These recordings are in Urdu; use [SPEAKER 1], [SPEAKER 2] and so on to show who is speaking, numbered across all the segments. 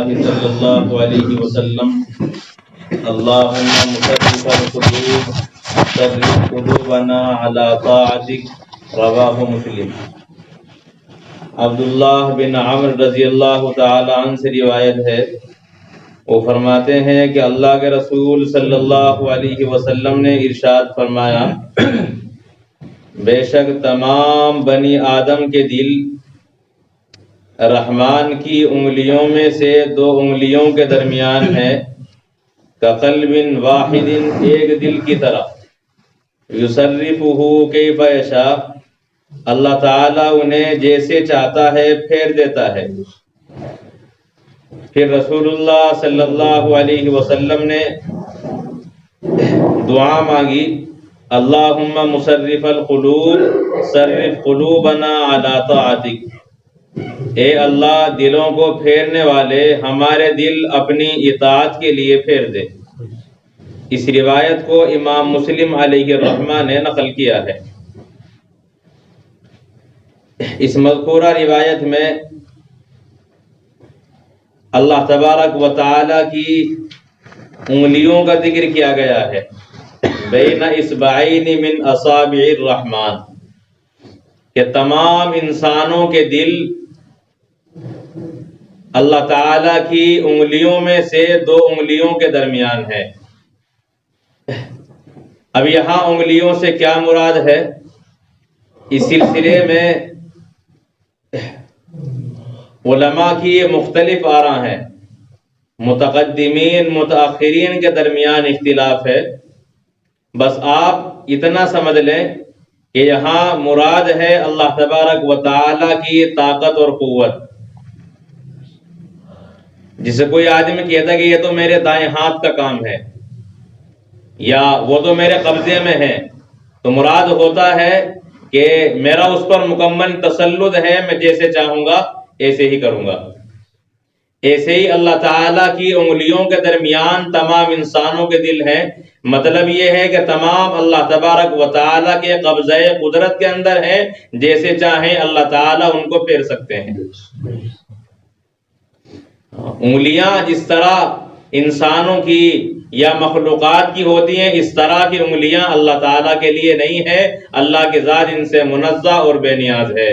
[SPEAKER 1] اللہ صلی اللہ علیہ وسلم اللہم مصرف القلوب صرف قلوبنا علی طاعتک، رواہ مسلم۔ عبداللہ بن عمر رضی اللہ تعالی عنہ سے روایت ہے، وہ فرماتے ہیں کہ اللہ کے رسول صلی اللہ علیہ وسلم نے ارشاد فرمایا، بے شک تمام بنی آدم کے دل رحمان کی انگلیوں میں سے دو انگلیوں کے درمیان ہے، کقلب واحد، ایک دل کی طرح، یصرفہ کیف یشاء، اللہ تعالیٰ انہیں جیسے چاہتا ہے پھیر دیتا ہے۔ پھر رسول اللہ صلی اللہ علیہ وسلم نے دعا مانگی، اللہم مصرف القلوب صرف قلوبنا علی طاعتک، اے اللہ دلوں کو پھیرنے والے ہمارے دل اپنی اطاعت کے لیے پھیر دے۔ اس روایت کو امام مسلم علیہ الرحمہ نے نقل کیا ہے۔ اس مذکورہ روایت میں اللہ تبارک و تعالی کی انگلیوں کا ذکر کیا گیا ہے، بین اصبعین من اصابع الرحمن، کہ تمام انسانوں کے دل اللہ تعالی کی انگلیوں میں سے دو انگلیوں کے درمیان ہے۔ اب یہاں انگلیوں سے کیا مراد ہے؟ اس سلسلے میں علماء کی یہ مختلف آراء ہیں، متقدمین متاخرین کے درمیان اختلاف ہے۔ بس آپ اتنا سمجھ لیں کہ یہاں مراد ہے اللہ تبارک و تعالی کی طاقت اور قوت۔ جسے کوئی آدمی کہتا ہے کہ یہ تو میرے دائیں ہاتھ کا کام ہے، یا وہ تو میرے قبضے میں ہے، تو مراد ہوتا ہے کہ میرا اس پر مکمل تسلط ہے، میں جیسے چاہوں گا ایسے ہی کروں گا۔ ایسے ہی اللہ تعالیٰ کی انگلیوں کے درمیان تمام انسانوں کے دل ہیں، مطلب یہ ہے کہ تمام اللہ تبارک و تعالیٰ کے قبضۂ قدرت کے اندر ہیں، جیسے چاہیں اللہ تعالیٰ ان کو پھیر سکتے ہیں۔ انگلیاں جس طرح انسانوں کی یا مخلوقات کی ہوتی ہیں، اس طرح کی انگلیاں اللہ تعالیٰ کے لیے نہیں ہے۔ اللہ کی ذات ان سے منزہ اور بے نیاز ہے،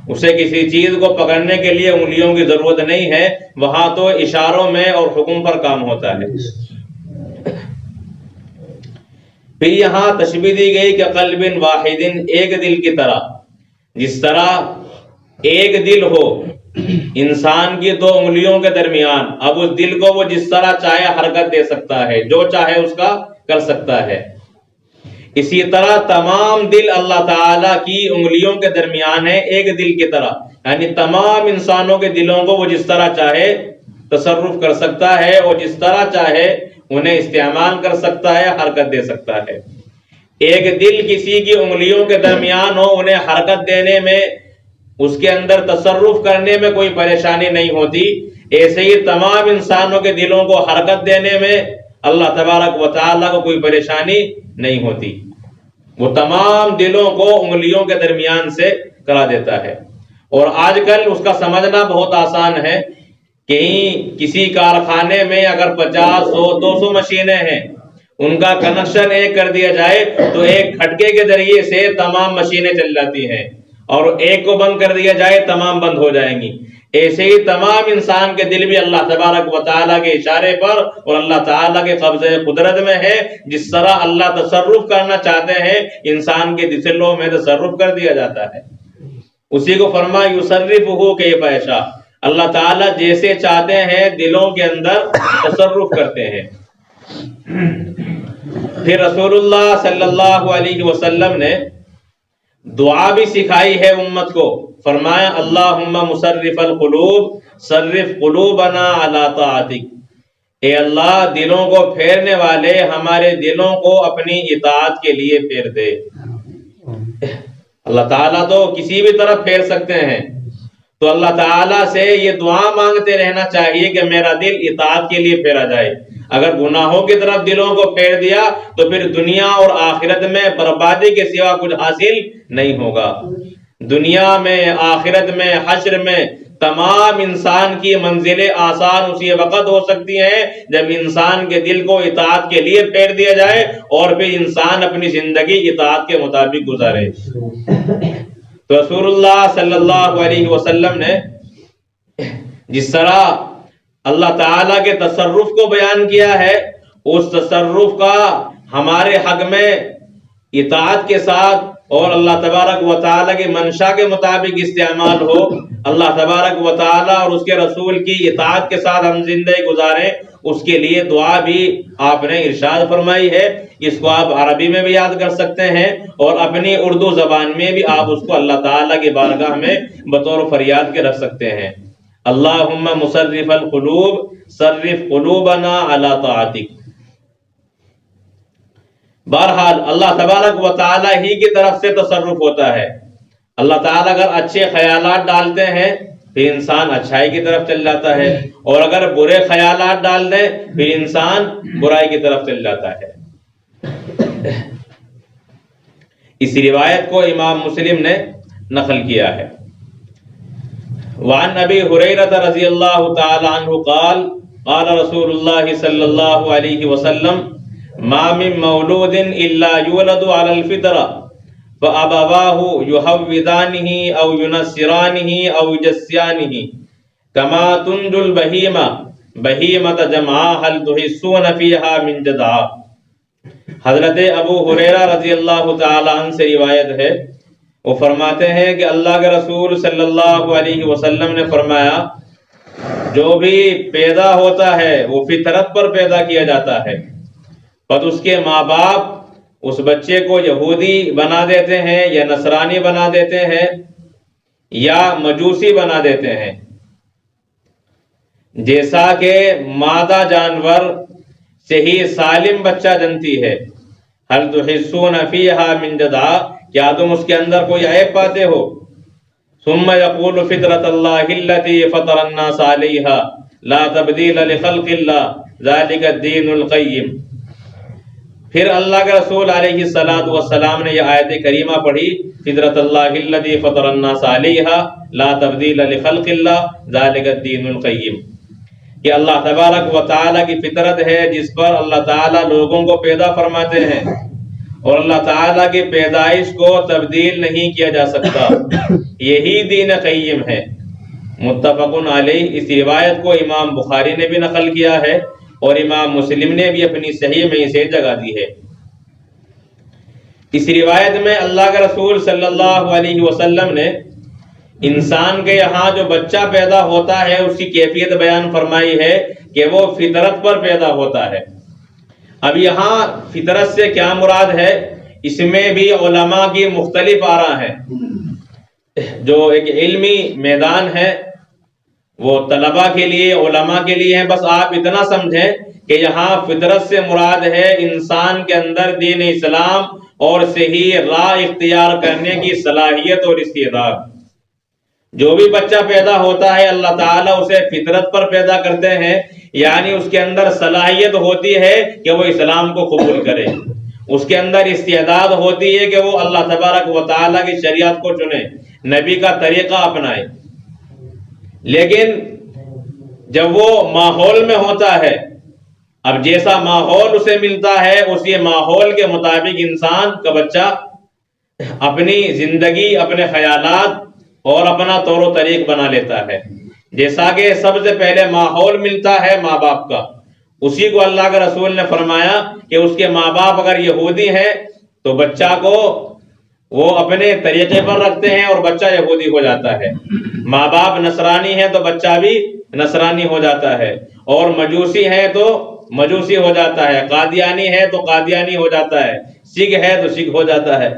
[SPEAKER 1] اسے کسی چیز کو پکڑنے کے لیے انگلیوں کی ضرورت نہیں ہے، وہاں تو اشاروں میں اور حکم پر کام ہوتا ہے۔ پھر یہاں تشبیہ دی گئی کہ قلب واحد، ایک دل کی طرح، جس طرح ایک دل ہو انسان کی دو انگلیوں کے درمیان، اب اس دل کو وہ جس طرح چاہے حرکت دے سکتا ہے، جو چاہے اس کا کر سکتا ہے۔ اسی طرح تمام دل اللہ تعالیٰ کی انگلیوں کے درمیان ہے، ایک دل کی طرح، یعنی تمام انسانوں کے دلوں کو وہ جس طرح چاہے تصرف کر سکتا ہے، اور جس طرح چاہے انہیں استعمال کر سکتا ہے، حرکت دے سکتا ہے۔ ایک دل کسی کی انگلیوں کے درمیان ہو، انہیں حرکت دینے میں، اس کے اندر تصرف کرنے میں کوئی پریشانی نہیں ہوتی، ایسے ہی تمام انسانوں کے دلوں کو حرکت دینے میں اللہ تبارک و تعالیٰ کو کوئی پریشانی نہیں ہوتی۔ وہ تمام دلوں کو انگلیوں کے درمیان سے کرا دیتا ہے۔ اور آج کل اس کا سمجھنا بہت آسان ہے، کہیں کسی کارخانے میں اگر 50 100 200 مشینیں ہیں، ان کا کنیکشن ایک کر دیا جائے تو ایک کھٹکے کے ذریعے سے تمام مشینیں چل جاتی ہیں، اور ایک کو بند کر دیا جائے تمام بند ہو جائیں گی۔ ایسے ہی تمام انسان کے دل بھی اللہ تبارک و تعالیٰ کے اشارے پر اور اللہ تعالیٰ کے قبضۂ قدرت میں ہے۔ جس طرح اللہ تصرف کرنا چاہتے ہیں، انسان کے دلوں میں تصرف کر دیا جاتا ہے۔ اسی کو فرمایا یصرفہ کیف یشاء، اللہ تعالیٰ جیسے چاہتے ہیں دلوں کے اندر تصرف کرتے ہیں۔ پھر رسول اللہ صلی اللہ علیہ وسلم نے دعا بھی سکھائی ہے امت کو، فرمایا اللہم مصرف القلوب صرف قلوبنا علی طاعتک، اے اللہ دلوں کو پھیرنے والے ہمارے دلوں کو اپنی اطاعت کے لیے پھیر دے۔ اللہ تعالیٰ تو کسی بھی طرف پھیر سکتے ہیں، تو اللہ تعالیٰ سے یہ دعا مانگتے رہنا چاہیے کہ میرا دل اطاعت کے لیے پھیرا جائے۔ اگر گناہوں کی طرف دلوں کو پھیر دیا تو پھر دنیا اور آخرت میں بربادی کے سوا کچھ حاصل نہیں ہوگا۔ دنیا میں، آخرت میں، حشر میں تمام انسان کی منزلیں آسان اسی وقت ہو سکتی ہیں جب انسان کے دل کو اطاعت کے لیے پھیر دیا جائے اور پھر انسان اپنی زندگی اطاعت کے مطابق گزارے۔ تو رسول اللہ صلی اللہ علیہ وسلم نے جس طرح اللہ تعالیٰ کے تصرف کو بیان کیا ہے، اس تصرف کا ہمارے حق میں اطاعت کے ساتھ اور اللہ تبارک و تعالیٰ کی منشا کے مطابق استعمال ہو، اللہ تبارک و تعالیٰ اور اس کے رسول کی اطاعت کے ساتھ ہم زندگی گزاریں، اس کے لیے دعا بھی آپ نے ارشاد فرمائی ہے۔ اس کو آپ عربی میں بھی یاد کر سکتے ہیں اور اپنی اردو زبان میں بھی آپ اس کو اللہ تعالیٰ کی بارگاہ میں بطور فریاد کے رکھ سکتے ہیں۔ اللہم مصرف القلوب صرف قلوبنا علی طاعتک۔ بہرحال اللہ تبارک و تعالیٰ ہی کی طرف سے تصرف ہوتا ہے۔ اللہ تعالیٰ اگر اچھے خیالات ڈالتے ہیں پھر انسان اچھائی کی طرف چل جاتا ہے، اور اگر برے خیالات ڈال دیں پھر انسان برائی کی طرف چل جاتا ہے۔ اس روایت کو امام مسلم نے نقل کیا ہے۔ وعن ابی ہریرہ رضی اللہ تعالی عنہ قال قال رسول اللہ صلی اللہ علیہ وسلم ما من مولود الا یولد علی الفطرہ فابواہ یحودانہ او ینصرانہ او یجسیانہ کما تنج البہیمہ بہیمۃ جمعا هل تحسون فیہا من جدعا۔ حضرت ابو ہریرہ رضی اللہ تعالی عنہ سے روایت ہے، وہ فرماتے ہیں کہ اللہ کے رسول صلی اللہ علیہ وسلم نے فرمایا جو بھی پیدا ہوتا ہے وہ فطرت پر پیدا کیا جاتا ہے، پس اس کے ماں باپ اس بچے کو یہودی بنا دیتے ہیں یا نصرانی بنا دیتے ہیں یا مجوسی بنا دیتے ہیں، جیسا کہ مادہ جانور سے ہی سالم بچہ جنتی ہے۔ هل تحسون فیہا من جدعا، کیا تم اس کے اندر کوئی عیب پاتے ہو؟ ثم یقول فطرۃ اللہ التی فطر الناس علیہا لا تبدیل لخلق اللہ ذالک الدین القیم۔ پھر اللہ کے رسول علیہ السلام نے یہ آیت کریمہ پڑھی، فطرۃ اللہ التی فطر الناس علیہا لا تبدیل لخلق اللہ ذالک الدین القیم، کہ اللہ تبارک و تعالیٰ کی فطرت ہے جس پر اللہ تعالیٰ لوگوں کو پیدا فرماتے ہیں، اور اللہ تعالیٰ کی پیدائش کو تبدیل نہیں کیا جا سکتا، یہی دین قیم ہے۔ متفق علیہ۔ اس روایت کو امام بخاری نے بھی نقل کیا ہے اور امام مسلم نے بھی اپنی صحیح میں اسے جگہ دی ہے۔ اس روایت میں اللہ کے رسول صلی اللہ علیہ وسلم نے انسان کے یہاں جو بچہ پیدا ہوتا ہے اس کی کیفیت بیان فرمائی ہے کہ وہ فطرت پر پیدا ہوتا ہے۔ اب یہاں فطرت سے کیا مراد ہے، اس میں بھی علماء کی مختلف آراء ہیں۔ جو ایک علمی میدان ہے وہ طلباء کے لیے، علماء کے لیے ہے، بس آپ اتنا سمجھیں کہ یہاں فطرت سے مراد ہے انسان کے اندر دین اسلام اور صحیح راہ اختیار کرنے کی صلاحیت اور استعداد۔ جو بھی بچہ پیدا ہوتا ہے اللہ تعالیٰ اسے فطرت پر پیدا کرتے ہیں، یعنی اس کے اندر صلاحیت ہوتی ہے کہ وہ اسلام کو قبول کرے، اس کے اندر استعداد ہوتی ہے کہ وہ اللہ تبارک و تعالیٰ کی شریعت کو چنے، نبی کا طریقہ اپنائے۔ لیکن جب وہ ماحول میں ہوتا ہے، اب جیسا ماحول اسے ملتا ہے اسی ماحول کے مطابق انسان کا بچہ اپنی زندگی، اپنے خیالات اور اپنا طور و طریق بنا لیتا ہے۔ جیسا کہ سب سے پہلے ماحول ملتا ہے ماں باپ کا، اسی کو اللہ کے رسول نے فرمایا کہ اس کے ماں باپ اگر یہودی ہیں تو بچہ کو وہ اپنے طریقے پر رکھتے ہیں اور بچہ یہودی ہو جاتا ہے، ماں باپ نصرانی ہیں تو بچہ بھی نصرانی ہو جاتا ہے، اور مجوسی ہے تو مجوسی ہو جاتا ہے، قادیانی ہے تو قادیانی ہو جاتا ہے، سکھ ہے تو سکھ ہو جاتا ہے۔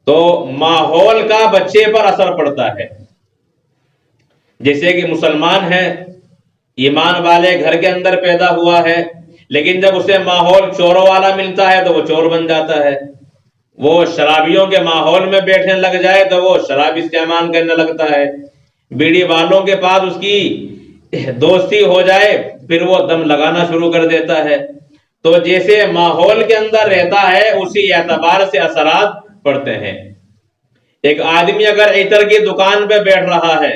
[SPEAKER 1] تو ماحول کا بچے پر اثر پڑتا ہے۔ جیسے کہ مسلمان ہے، ایمان والے گھر کے اندر پیدا ہوا ہے، لیکن جب اسے ماحول چوروں والا ملتا ہے تو وہ چور بن جاتا ہے۔ وہ شرابیوں کے ماحول میں بیٹھنے لگ جائے تو وہ شراب استعمال کرنے لگتا ہے۔ بیڑی والوں کے پاس اس کی دوستی ہو جائے پھر وہ دم لگانا شروع کر دیتا ہے۔ تو جیسے ماحول کے اندر رہتا ہے اسی اعتبار سے اثرات پڑتے ہیں۔ ایک آدمی اگر عطر کی دکان پہ بیٹھ رہا ہے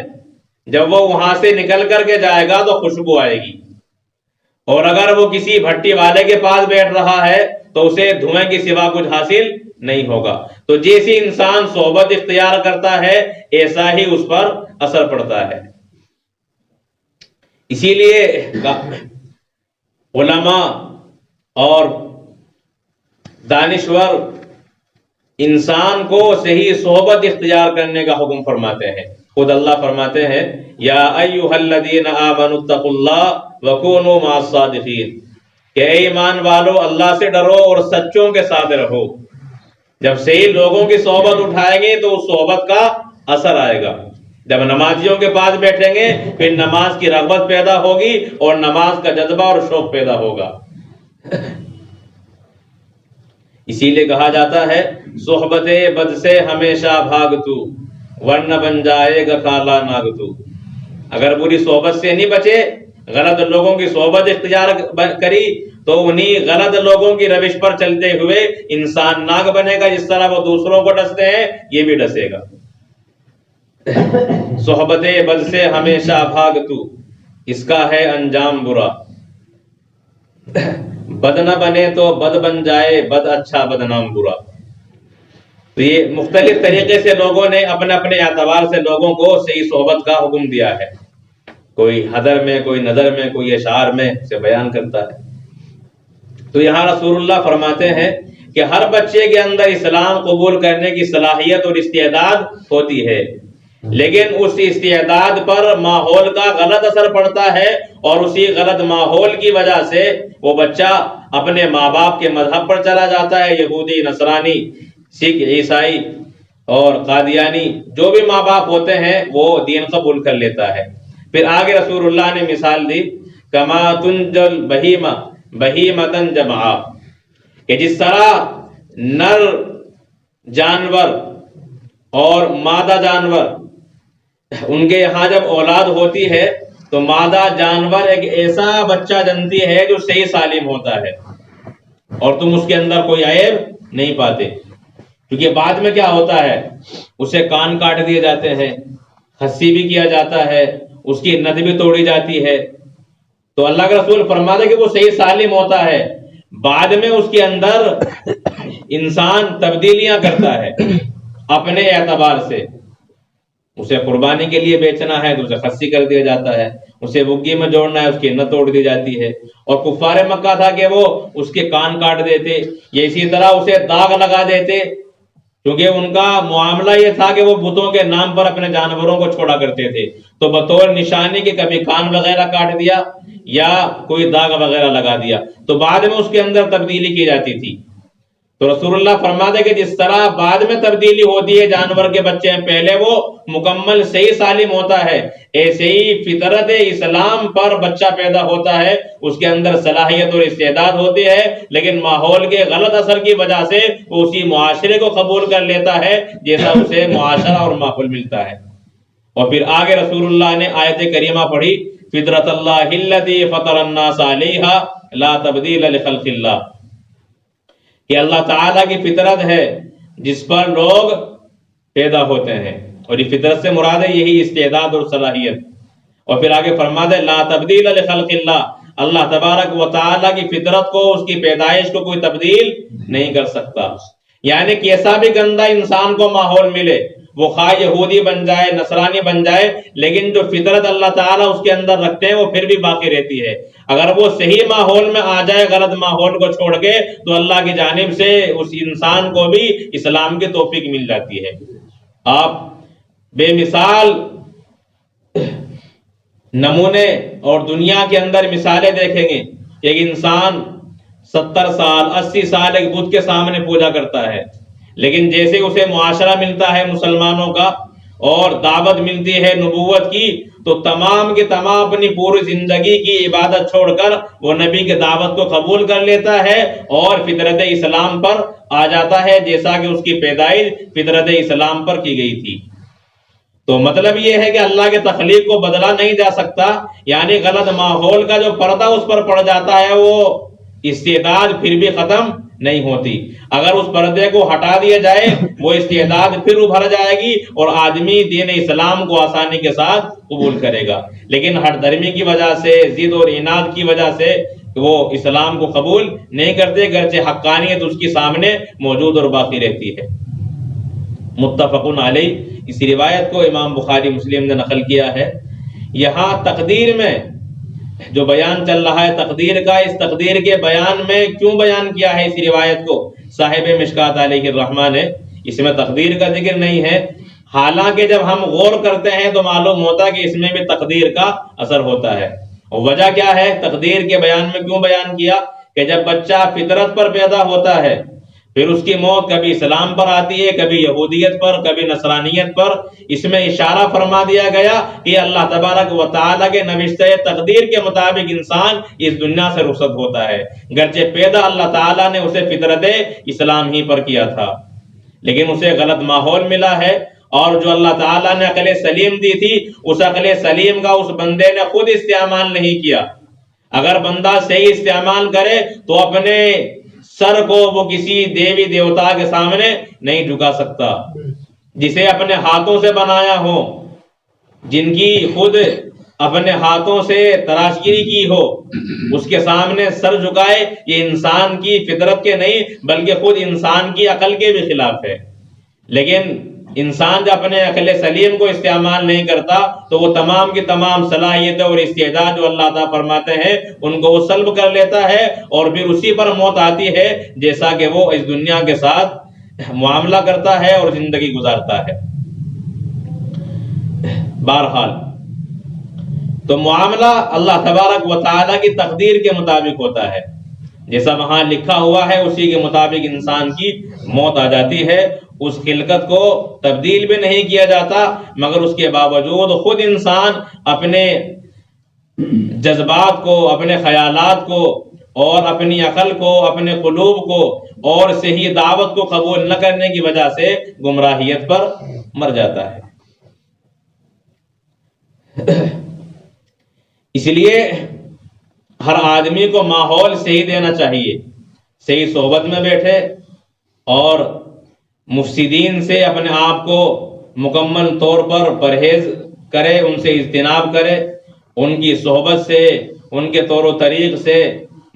[SPEAKER 1] جب وہ وہاں سے نکل کر کے جائے گا تو خوشبو آئے گی، اور اگر وہ کسی بھٹی والے کے پاس بیٹھ رہا ہے تو اسے دھوئیں کے سوا کچھ حاصل نہیں ہوگا۔ تو جیسی انسان صحبت اختیار کرتا ہے ایسا ہی اس پر اثر پڑتا ہے۔ اسی لیے علماء اور دانشور انسان کو صحیح صحبت اختیار کرنے کا حکم فرماتے ہیں۔ خود اللہ فرماتے ہیں یا ایھا الذین آمنوا اتقوا اللہ وکونوا مع الصادقین، کہ اے ایمان والو اللہ سے ڈرو اور سچوں کے ساتھ رہو۔ جب صحیح لوگوں کی صحبت اٹھائیں گے تو اس صحبت کا اثر آئے گا۔ جب نمازیوں کے پاس بیٹھیں گے پھر نماز کی رغبت پیدا ہوگی اور نماز کا جذبہ اور شوق پیدا ہوگا۔ اسی لیے کہا جاتا ہے صحبت بد سے ہمیشہ بھاگ تو، ورنہ بن جائے گا کالا ناگ تو۔ اگر بری صحبت سے نہیں بچے، غلط لوگوں کی صحبت اختیار کری تو انہی غلط لوگوں کی روش پر چلتے ہوئے انسان ناگ بنے گا۔ جس طرح وہ دوسروں کو ڈستے ہیں یہ بھی ڈسے گا۔ صحبت بد سے ہمیشہ بھاگ تو، اس کا ہے انجام برا۔ بد نہ بنے تو بد بن جائے، بد اچھا بدنام برا۔ تو یہ مختلف طریقے سے لوگوں نے اپنے اپنے اعتبار سے لوگوں کو صحیح صحبت کا حکم دیا ہے۔ کوئی حضر میں، کوئی نظر میں، کوئی اشعار میں سے بیان کرتا ہے۔ تو یہاں رسول اللہ فرماتے ہیں کہ ہر بچے کے اندر اسلام قبول کرنے کی صلاحیت اور استعداد ہوتی ہے، لیکن اس استعداد پر ماحول کا غلط اثر پڑتا ہے، اور اسی غلط ماحول کی وجہ سے وہ بچہ اپنے ماں باپ کے مذہب پر چلا جاتا ہے۔ یہودی، نصرانی، سکھ، عیسائی اور قادیانی جو بھی ماں باپ ہوتے ہیں وہ دین قبول کر لیتا ہے۔ پھر آگے رسول اللہ نے مثال دی کما تنجل بہیمہ بہیمتن جمعا، کہ جس طرح نر جانور اور مادہ جانور ان کے یہاں جب اولاد ہوتی ہے تو مادہ جانور ایک ایسا بچہ جنتی ہے جو صحیح سالم ہوتا ہے اور تم اس کے اندر کوئی عیب نہیں پاتے، کیونکہ بعد میں کیا ہوتا ہے اسے کان کاٹ دیے جاتے ہیں، خصی بھی کیا جاتا ہے، اس کی ند بھی توڑی جاتی ہے۔ تو اللہ کے رسول فرماتے کہ وہ صحیح سالم ہوتا ہے، بعد میں اس کے اندر انسان تبدیلیاں کرتا ہے اپنے اعتبار سے۔ اسے قربانی کے لیے بیچنا ہے تو اسے خصی کر دیا جاتا ہے، اسے بگی میں جوڑنا ہے اس کی نہ توڑ دی جاتی ہے۔ اور کفار مکہ تھا کہ وہ اس کے کان کاٹ دیتے، یا اسی طرح اسے داغ لگا دیتے، کیونکہ ان کا معاملہ یہ تھا کہ وہ بتوں کے نام پر اپنے جانوروں کو چھوڑا کرتے تھے، تو بطور نشانی کے کبھی کان وغیرہ کاٹ دیا یا کوئی داغ وغیرہ لگا دیا، تو بعد میں اس کے اندر تبدیلی کی جاتی تھی۔ تو رسول اللہ فرماتے کہ جس طرح بعد میں تبدیلی ہوتی ہے جانور کے بچے میں، پہلے وہ مکمل صحیح سالم ہوتا ہے، ایسے ہی فطرت اسلام پر بچہ پیدا ہوتا ہے، اس کے اندر صلاحیت اور استعداد ہوتی ہے، لیکن ماحول کے غلط اثر کی وجہ سے وہ اسی معاشرے کو قبول کر لیتا ہے جیسا اسے معاشرہ اور ماحول ملتا ہے۔ اور پھر آگے رسول اللہ نے آیت کریمہ پڑھی فطرت اللہ التی فطر الناس علیہا لا تبدیل لخلق اللہ، کہ اللہ تعالیٰ کی فطرت ہے جس پر لوگ پیدا ہوتے ہیں، اور یہ فطرت سے مراد ہے یہی استعداد اور صلاحیت۔ اور پھر آگے فرما دے لا تبدیل لخلق اللہ، اللہ تبارک و تعالیٰ کی فطرت کو، اس کی پیدائش کو کوئی تبدیل نہیں کر سکتا۔ یعنی کیسا بھی گندا انسان کو ماحول ملے، وہ خواہ یہودی بن جائے، نصرانی بن جائے، لیکن جو فطرت اللہ تعالیٰ اس کے اندر رکھتے ہیں وہ پھر بھی باقی رہتی ہے۔ اگر وہ صحیح ماحول میں آ جائے غلط ماحول کو چھوڑ کے تو اللہ کی جانب سے اس انسان کو بھی اسلام کی توفیق مل جاتی ہے۔ آپ بے مثال نمونے اور دنیا کے اندر مثالیں دیکھیں گے، ایک انسان 70 سال 80 سال ایک بت کے سامنے پوجا کرتا ہے، لیکن جیسے اسے معاشرہ ملتا ہے مسلمانوں کا اور دعوت ملتی ہے نبوت کی، تو تمام کے تمام اپنی پوری زندگی کی عبادت چھوڑ کر وہ نبی کی دعوت کو قبول کر لیتا ہے اور فطرت اسلام پر آ جاتا ہے، جیسا کہ اس کی پیدائش فطرت اسلام پر کی گئی تھی۔ تو مطلب یہ ہے کہ اللہ کے تخلیق کو بدلا نہیں جا سکتا، یعنی غلط ماحول کا جو پردہ اس پر پڑ جاتا ہے وہ استعداد پھر بھی ختم نہیں ہوتی. اگر اس پردے کو ہٹا دیا جائے وہ استعداد پھر ابھر جائے گی اور آدمی دین اسلام کو آسانی کے ساتھ قبول کرے گا. لیکن ہٹ درمی کی وجہ سے، ضد اور عناد کی وجہ سے وہ اسلام کو قبول نہیں کرتے، گرچہ حقانیت اس کے سامنے موجود اور باقی رہتی ہے. متفقن علیہ. اسی روایت کو امام بخاری مسلم نے نقل کیا ہے. یہاں تقدیر میں جو بیان چل رہا ہے تقدیر کا، اس تقدیر کے بیان میں کیوں بیان کیا ہے اسی روایت کو صاحب مشکات علیہ الرحمہ نے؟ اس میں تقدیر کا ذکر نہیں ہے، حالانکہ جب ہم غور کرتے ہیں تو معلوم ہوتا ہے کہ اس میں بھی تقدیر کا اثر ہوتا ہے. وجہ کیا ہے تقدیر کے بیان میں کیوں بیان کیا؟ کہ جب بچہ فطرت پر پیدا ہوتا ہے پھر اس کی موت کبھی اسلام پر آتی ہے، کبھی یہودیت پر، کبھی نصرانیت پر. اس میں اشارہ فرما دیا گیا کہ اللہ تبارک و تعالیٰ کے نوشتہ تقدیر کے مطابق انسان اس دنیا سے رخصت ہوتا ہے، گرچہ پیدا اللہ تعالیٰ نے اسے فطرت اسلام ہی پر کیا تھا، لیکن اسے غلط ماحول ملا ہے. اور جو اللہ تعالیٰ نے عقل سلیم دی تھی اس عقل سلیم کا اس بندے نے خود استعمال نہیں کیا. اگر بندہ صحیح استعمال کرے تو اپنے سر کو وہ کسی دیوی دیوتا کے سامنے نہیں جھکا سکتا. جسے اپنے ہاتھوں سے بنایا ہو، جن کی خود اپنے ہاتھوں سے تراشگیری کی ہو، اس کے سامنے سر جھکائے، یہ انسان کی فطرت کے نہیں بلکہ خود انسان کی عقل کے بھی خلاف ہے. لیکن انسان جب اپنے عقل سلیم کو استعمال نہیں کرتا تو وہ تمام کی تمام صلاحیتیں اور استعداد جو اللہ تعالیٰ فرماتے ہیں ان کو وہ سلب کر لیتا ہے اور پھر اسی پر موت آتی ہے جیسا کہ وہ اس دنیا کے ساتھ معاملہ کرتا ہے اور زندگی گزارتا ہے. بہرحال تو معاملہ اللہ تبارک و تعالیٰ کی تقدیر کے مطابق ہوتا ہے، جیسا وہاں لکھا ہوا ہے اسی کے مطابق انسان کی موت آ جاتی ہے. اس خلقت کو تبدیل بھی نہیں کیا جاتا، مگر اس کے باوجود خود انسان اپنے جذبات کو، اپنے خیالات کو اور اپنی عقل کو، اپنے قلوب کو اور صحیح دعوت کو قبول نہ کرنے کی وجہ سے گمراہیت پر مر جاتا ہے. اس لیے ہر آدمی کو ماحول صحیح دینا چاہیے، صحیح صحبت میں بیٹھے اور مفسدین سے اپنے آپ کو مکمل طور پر پرہیز کرے، ان سے اجتناب کرے، ان کی صحبت سے، ان کے طور و طریق سے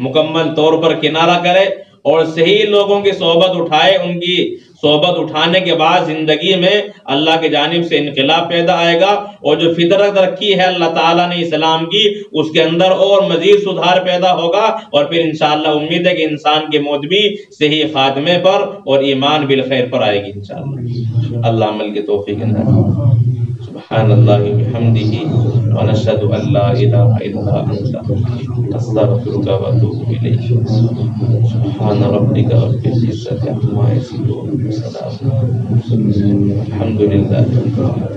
[SPEAKER 1] مکمل طور پر کنارہ کرے اور صحیح لوگوں کی صحبت اٹھائے. ان کی صحبت اٹھانے کے بعد زندگی میں اللہ کی جانب سے انقلاب پیدا آئے گا اور جو فطرت رکھی ہے اللہ تعالیٰ نے اسلام کی اس کے اندر اور مزید سدھار پیدا ہوگا اور پھر انشاءاللہ امید ہے کہ انسان کی موت بھی صحیح خاتمے پر اور ایمان بالخیر پر آئے گی انشاءاللہ. اللہ عمل کی توفیق عطا. سبحان اللہ بحمدہ ونشہد ان لا الہ الا انت نستغفرک ونتوب الیک. سبحان ربک رب العزة عما یصفون وسلام الحمد للہ.